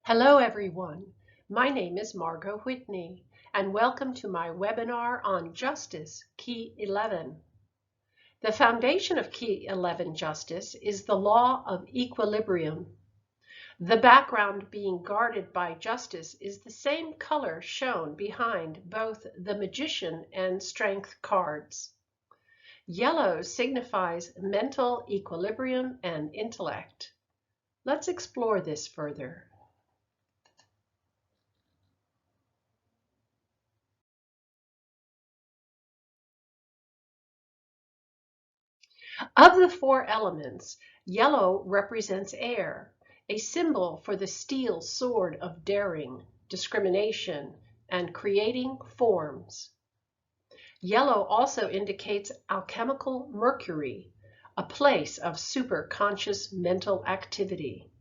Hello everyone, my name is Margot Whitney and welcome to my webinar on Justice, Key 11. The foundation of Key 11 Justice is the law of equilibrium. The background being guarded by justice is the same color shown behind both the Magician and Strength cards. Yellow signifies mental equilibrium and intellect. Let's explore this further. Of the four elements, yellow represents air, a symbol for the steel sword of daring, discrimination, and creating forms. Yellow also indicates alchemical Mercury, a place of superconscious mental activity.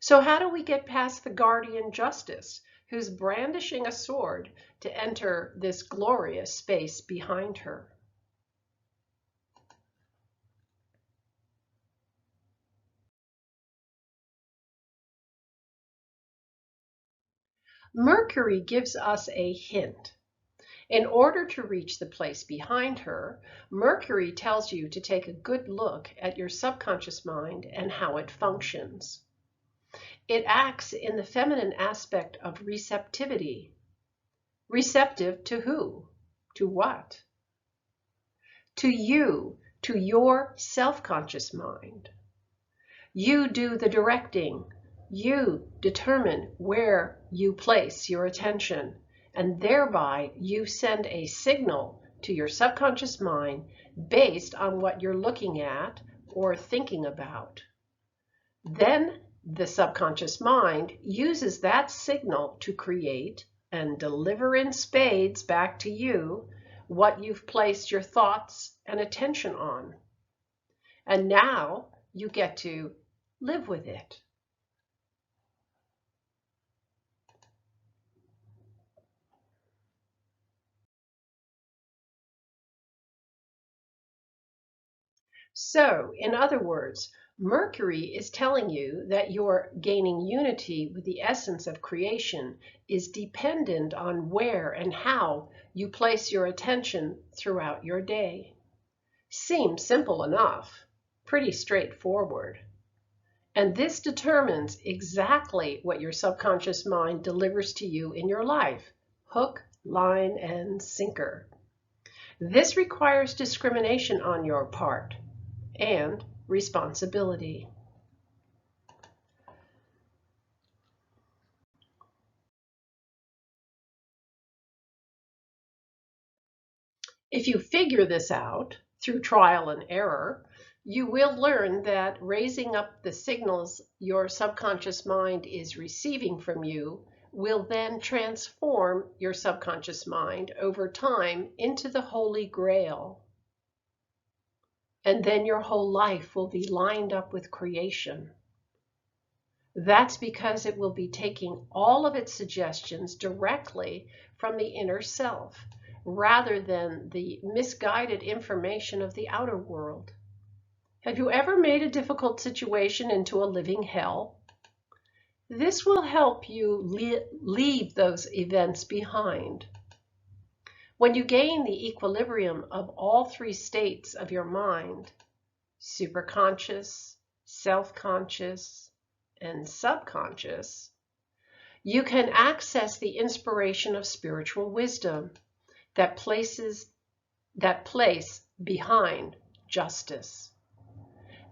So how do we get past the guardian justice, who's brandishing a sword to enter this glorious space behind her? Mercury gives us a hint. In order to reach the place behind her, Mercury tells you to take a good look at your subconscious mind and how it functions. It acts in the feminine aspect of receptivity. Receptive to who? To what? To you, to your self-conscious mind. You do the directing. You determine where you place your attention, and thereby you send a signal to your subconscious mind based on what you're looking at or thinking about. Then the subconscious mind uses that signal to create and deliver in spades back to you what you've placed your thoughts and attention on. And now you get to live with it. So, in other words, Mercury is telling you that your gaining unity with the essence of creation is dependent on where and how you place your attention throughout your day. Seems simple enough, pretty straightforward. And this determines exactly what your subconscious mind delivers to you in your life, hook, line, and sinker. This requires discrimination on your part and responsibility. If you figure this out through trial and error, you will learn that raising up the signals your subconscious mind is receiving from you will then transform your subconscious mind over time into the Holy Grail. And then your whole life will be lined up with creation. That's because it will be taking all of its suggestions directly from the inner self, rather than the misguided information of the outer world. Have you ever made a difficult situation into a living hell? This will help you leave those events behind. When you gain the equilibrium of all three states of your mind, superconscious, self-conscious, and subconscious, you can access the inspiration of spiritual wisdom that place behind justice.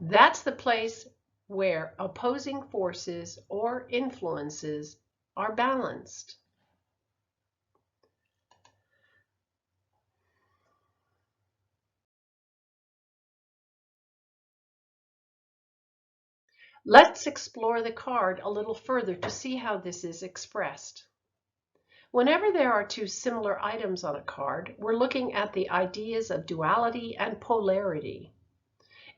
That's the place where opposing forces or influences are balanced. Let's explore the card a little further to see how this is expressed. Whenever there are two similar items on a card, we're looking at the ideas of duality and polarity.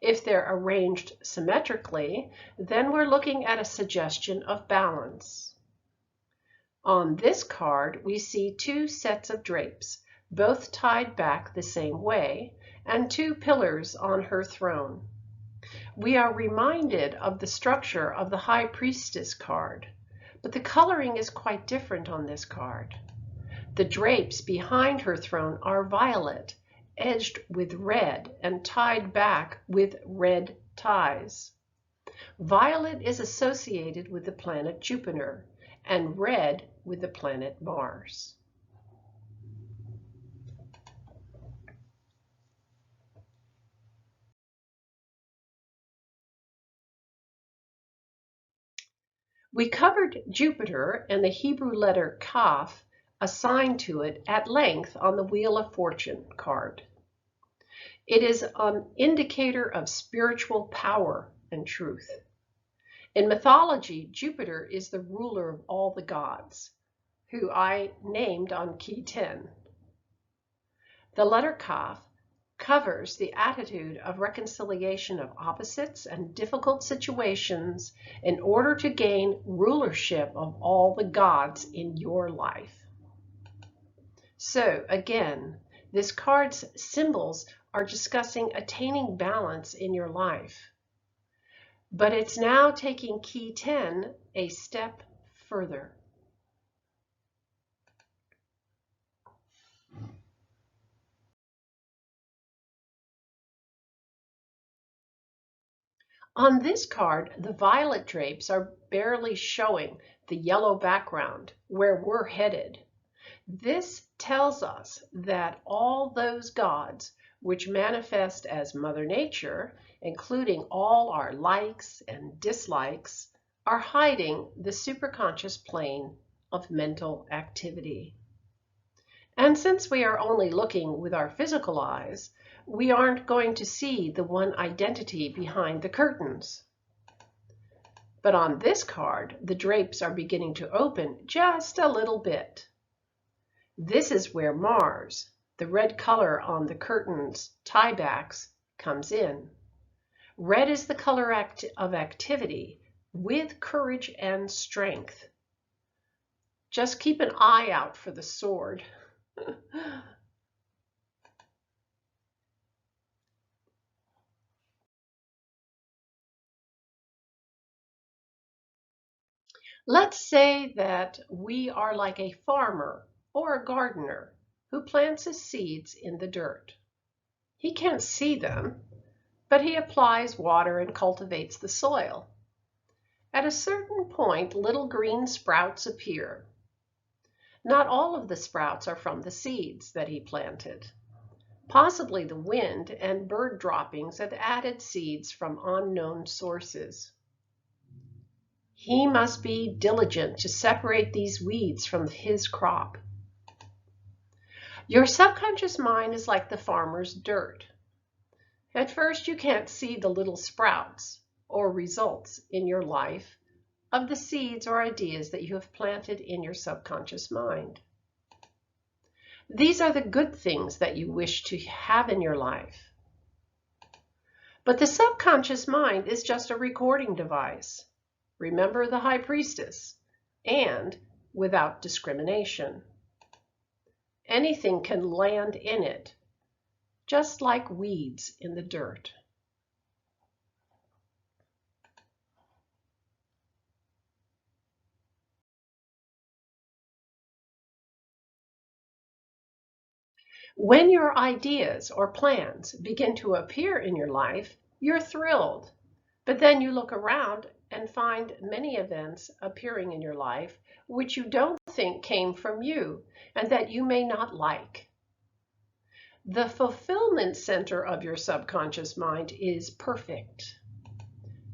If they're arranged symmetrically, then we're looking at a suggestion of balance. On this card, we see two sets of drapes, both tied back the same way, and two pillars on her throne. We are reminded of the structure of the High Priestess card, But the coloring is quite different on this card. The drapes behind her throne are violet, edged with red and tied back with red ties. Violet is associated with the planet Jupiter and red with the planet Mars. We covered Jupiter and the Hebrew letter Kaf assigned to it at length on the Wheel of Fortune card. It is an indicator of spiritual power and truth. In mythology, Jupiter is the ruler of all the gods, who I named on key 10. The letter Kaf covers the attitude of reconciliation of opposites and difficult situations in order to gain rulership of all the gods in your life. So again, this card's symbols are discussing attaining balance in your life. But it's now taking key 10 a step further. On this card, the violet drapes are barely showing the yellow background where we're headed. This tells us that all those gods which manifest as Mother Nature, including all our likes and dislikes, are hiding the superconscious plane of mental activity. And since we are only looking with our physical eyes, we aren't going to see the one identity behind the curtains. But on this card, the drapes are beginning to open just a little bit. This is where Mars, the red color on the curtain's tiebacks, comes in. Red is the color of activity with courage and strength. Just keep an eye out for the sword. Let's say that we are like a farmer or a gardener who plants his seeds in the dirt. He can't see them, but he applies water and cultivates the soil. At a certain point, little green sprouts appear. Not all of the sprouts are from the seeds that he planted. Possibly the wind and bird droppings have added seeds from unknown sources. He must be diligent to separate these weeds from his crop. Your subconscious mind is like the farmer's dirt. At first, you can't see the little sprouts or results in your life of the seeds or ideas that you have planted in your subconscious mind. These are the good things that you wish to have in your life. But the subconscious mind is just a recording device. Remember the high priestess, and without discrimination. Anything can land in it, just like weeds in the dirt. When your ideas or plans begin to appear in your life, you're thrilled. But then you look around and find many events appearing in your life which you don't think came from you and that you may not like. The fulfillment center of your subconscious mind is perfect.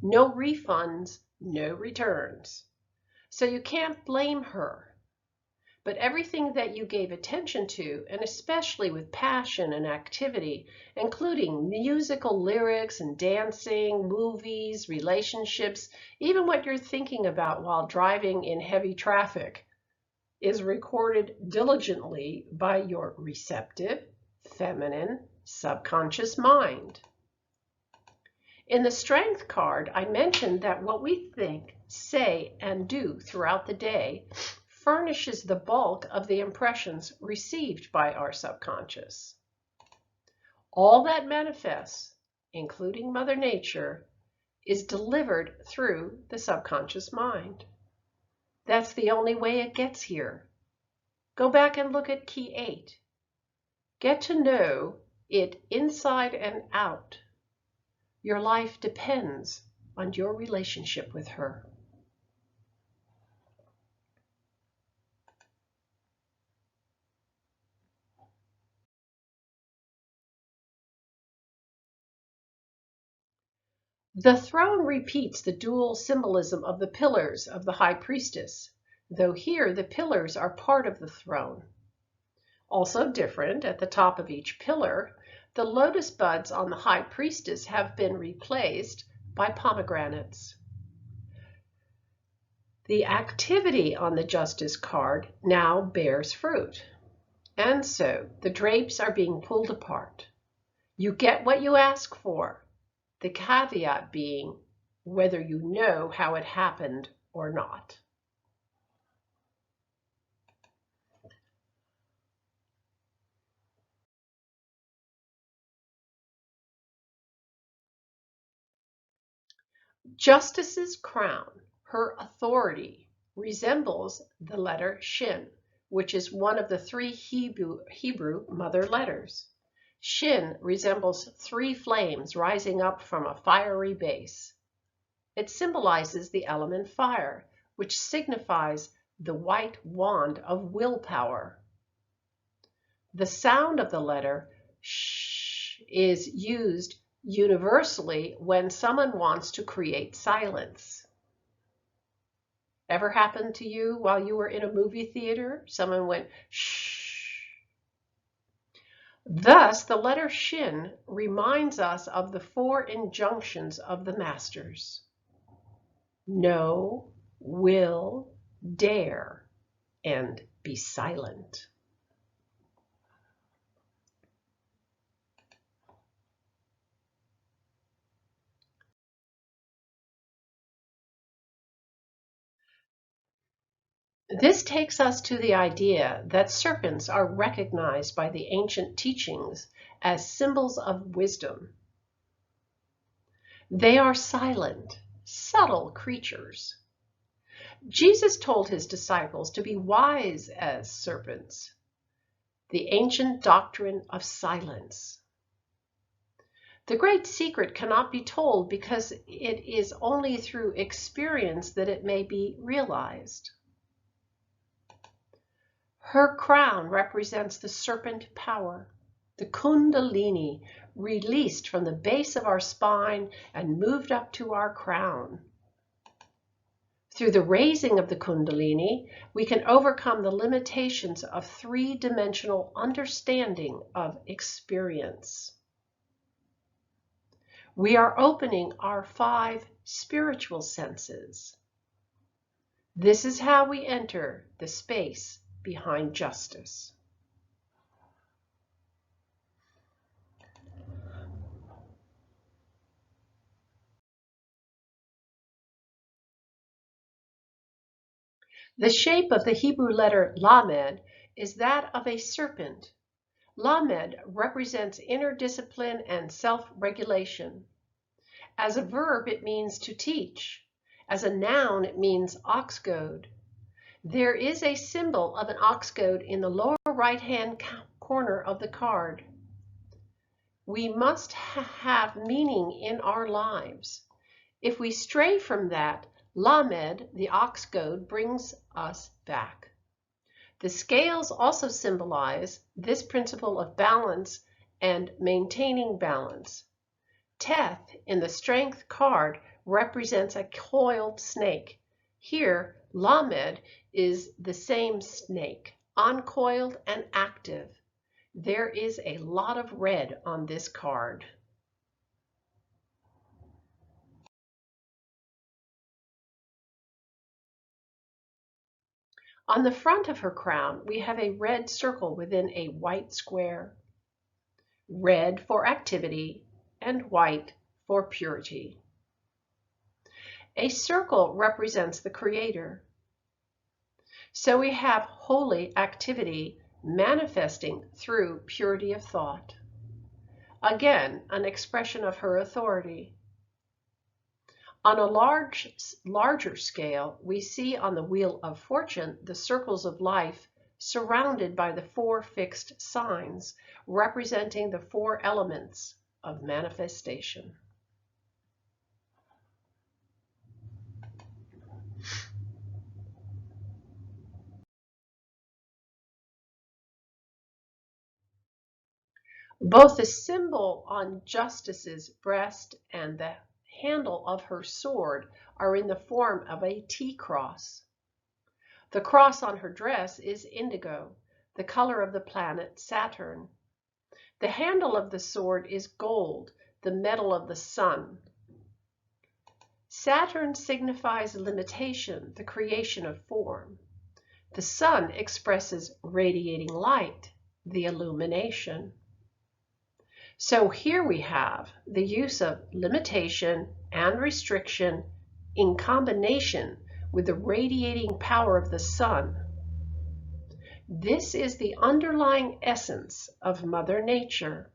No refunds, no returns. So you can't blame her. But everything that you gave attention to, and especially with passion and activity, including musical lyrics and dancing, movies, relationships, even what you're thinking about while driving in heavy traffic, is recorded diligently by your receptive, feminine, subconscious mind. In the Strength card, I mentioned that what we think, say, and do throughout the day furnishes the bulk of the impressions received by our subconscious. All that manifests, including Mother Nature, is delivered through the subconscious mind. That's the only way it gets here. Go back and look at key 8. Get to know it inside and out. Your life depends on your relationship with her. The throne repeats the dual symbolism of the pillars of the high priestess, though here the pillars are part of the throne. Also different, at the top of each pillar, the lotus buds on the high priestess have been replaced by pomegranates. The activity on the justice card now bears fruit. And so the drapes are being pulled apart. You get what you ask for, the caveat being whether you know how it happened or not. Justice's crown, her authority, resembles the letter Shin, which is one of the 3 Hebrew mother letters. Shin resembles 3 flames rising up from a fiery base. It symbolizes the element fire, which signifies the white wand of willpower. The sound of the letter sh is used universally when someone wants to create silence. Ever happened to you while you were in a movie theater? Someone went shh. Thus, the letter Shin reminds us of the 4 injunctions of the masters. Know, will, dare, and be silent. This takes us to the idea that serpents are recognized by the ancient teachings as symbols of wisdom. They are silent, subtle creatures. Jesus told his disciples to be wise as serpents, the ancient doctrine of silence. The great secret cannot be told because it is only through experience that it may be realized. Her crown represents the serpent power, the kundalini, released from the base of our spine and moved up to our crown. Through the raising of the kundalini, we can overcome the limitations of 3-dimensional understanding of experience. We are opening our 5 spiritual senses. This is how we enter the space behind justice. The shape of the Hebrew letter Lamed is that of a serpent. Lamed represents inner discipline and self-regulation. As a verb, it means to teach. As a noun, it means ox goad. There is a symbol of an ox goad in the lower right-hand corner of the card. We must have meaning in our lives. If we stray from that, Lamed, the ox goad, brings us back. The scales also symbolize this principle of balance and maintaining balance. Teth in the Strength card represents a coiled snake. Here, Lamed is the same snake, uncoiled and active. There is a lot of red on this card. On the front of her crown, we have a red circle within a white square. Red for activity and white for purity. A circle represents the Creator. So we have holy activity manifesting through purity of thought. Again, an expression of her authority. On a larger scale, we see on the Wheel of Fortune the circles of life surrounded by the 4 fixed signs, representing the 4 elements of manifestation. Both the symbol on Justice's breast and the handle of her sword are in the form of a T-cross. The cross on her dress is indigo, the color of the planet Saturn. The handle of the sword is gold, the metal of the sun. Saturn signifies limitation, the creation of form. The sun expresses radiating light, the illumination. So here we have the use of limitation and restriction in combination with the radiating power of the sun. This is the underlying essence of Mother Nature.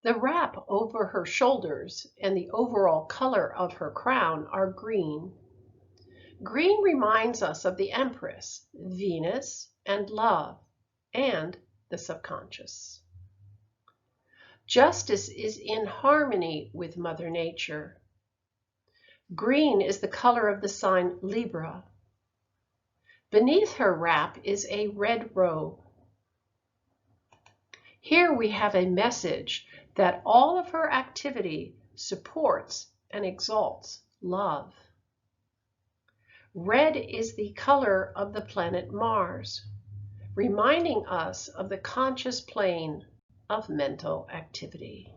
The wrap over her shoulders and the overall color of her crown are green. Green reminds us of the Empress, Venus, and love, and the subconscious. Justice is in harmony with Mother Nature. Green is the color of the sign Libra. Beneath her wrap is a red robe. Here we have a message that all of her activity supports and exalts love. Red is the color of the planet Mars, reminding us of the conscious plane of mental activity.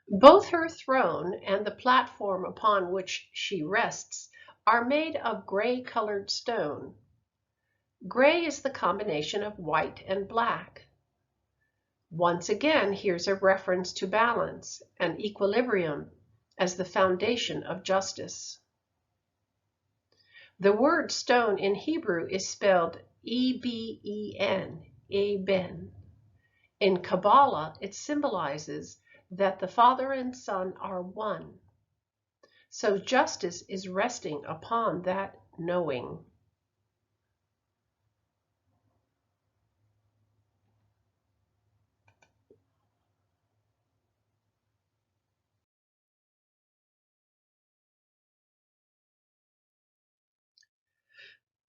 Both her throne and the platform upon which she rests are made of gray-colored stone. Gray is the combination of white and black. Once again, here's a reference to balance and equilibrium as the foundation of justice. The word stone in Hebrew is spelled E-B-E-N, Eben. In Kabbalah, it symbolizes that the Father and Son are one. So justice is resting upon that knowing.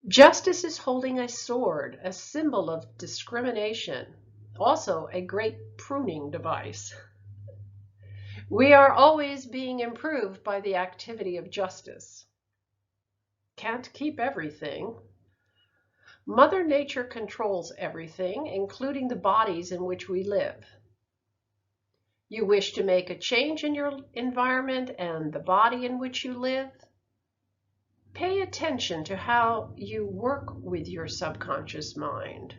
Justice is holding a sword, a symbol of discrimination, also a great pruning device. We are always being improved by the activity of justice. Can't keep everything. Mother Nature controls everything, including the bodies in which we live. You wish to make a change in your environment and the body in which you live? Pay attention to how you work with your subconscious mind.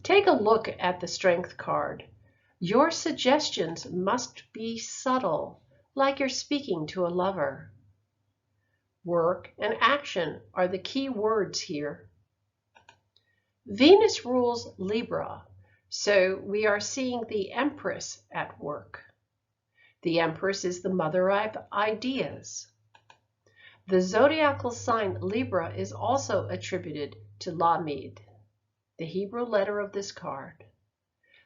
Take a look at the Strength card. Your suggestions must be subtle, like you're speaking to a lover. Work and action are the key words here. Venus rules Libra, so we are seeing the Empress at work. The Empress is the mother of ideas. The zodiacal sign Libra is also attributed to Lamed, the Hebrew letter of this card.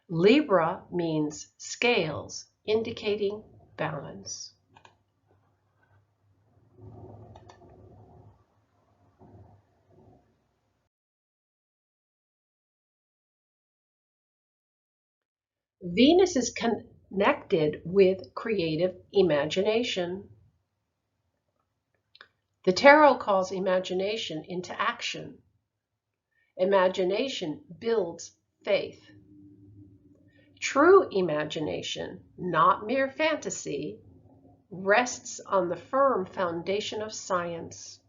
Libra means scales, indicating balance. Venus is connected with creative imagination. The tarot calls imagination into action. Imagination builds faith. True imagination, not mere fantasy, rests on the firm foundation of science.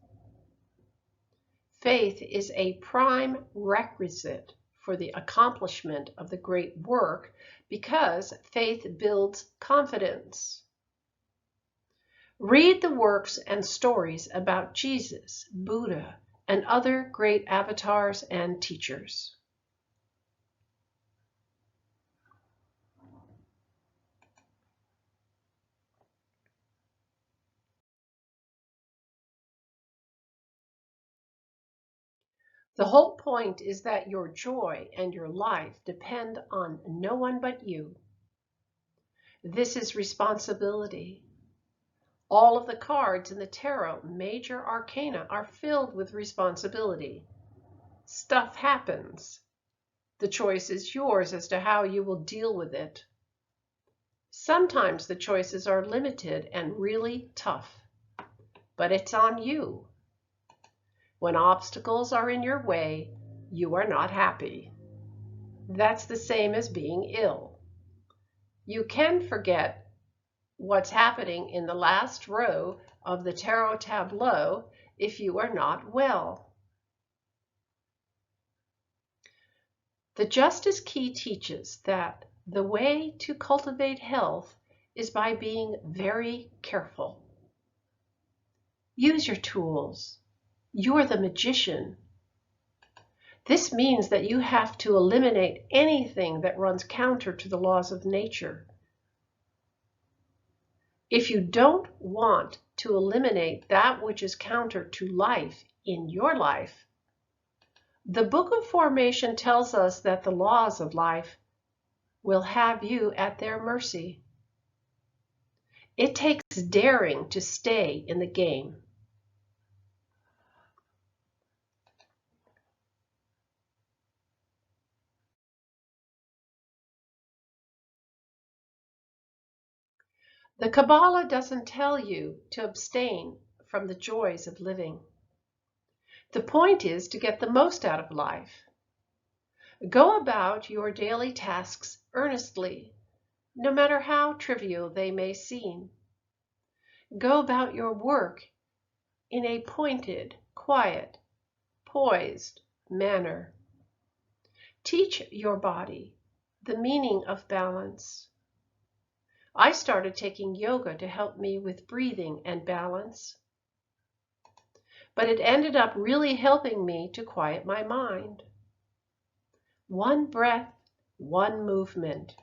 Faith is a prime requisite for the accomplishment of the great work because faith builds confidence. Read the works and stories about Jesus, Buddha, and other great avatars and teachers. The whole point is that your joy and your life depend on no one but you. This is responsibility. All of the cards in the tarot major arcana are filled with responsibility. Stuff happens. The choice is yours as to how you will deal with it. Sometimes the choices are limited and really tough, but it's on you. When obstacles are in your way, you are not happy. That's the same as being ill. You can forget what's happening in the last row of the tarot tableau if you are not well. The Justice Key teaches that the way to cultivate health is by being very careful. Use your tools. You're the magician. This means that you have to eliminate anything that runs counter to the laws of nature. If you don't want to eliminate that which is counter to life in your life, the Book of Formation tells us that the laws of life will have you at their mercy. It takes daring to stay in the game. The Kabbalah doesn't tell you to abstain from the joys of living. The point is to get the most out of life. Go about your daily tasks earnestly, no matter how trivial they may seem. Go about your work in a pointed, quiet, poised manner. Teach your body the meaning of balance. I started taking yoga to help me with breathing and balance, but it ended up really helping me to quiet my mind. One breath, one movement.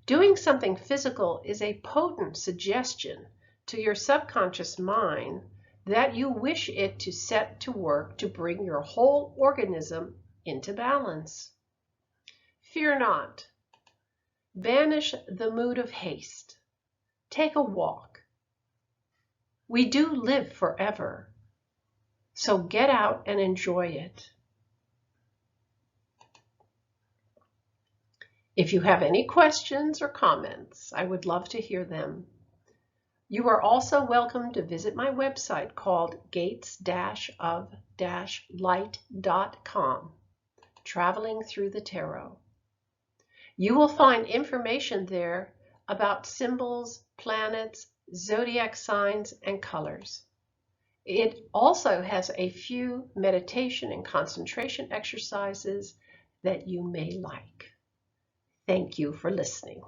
Doing something physical is a potent suggestion to your subconscious mind that you wish it to set to work to bring your whole organism into balance. Fear not. Banish the mood of haste. Take a walk. We do live forever, so get out and enjoy it. If you have any questions or comments, I would love to hear them. You are also welcome to visit my website called gates-of-light.com, Traveling Through the Tarot. You will find information there about symbols, planets, zodiac signs, and colors. It also has a few meditation and concentration exercises that you may like. Thank you for listening.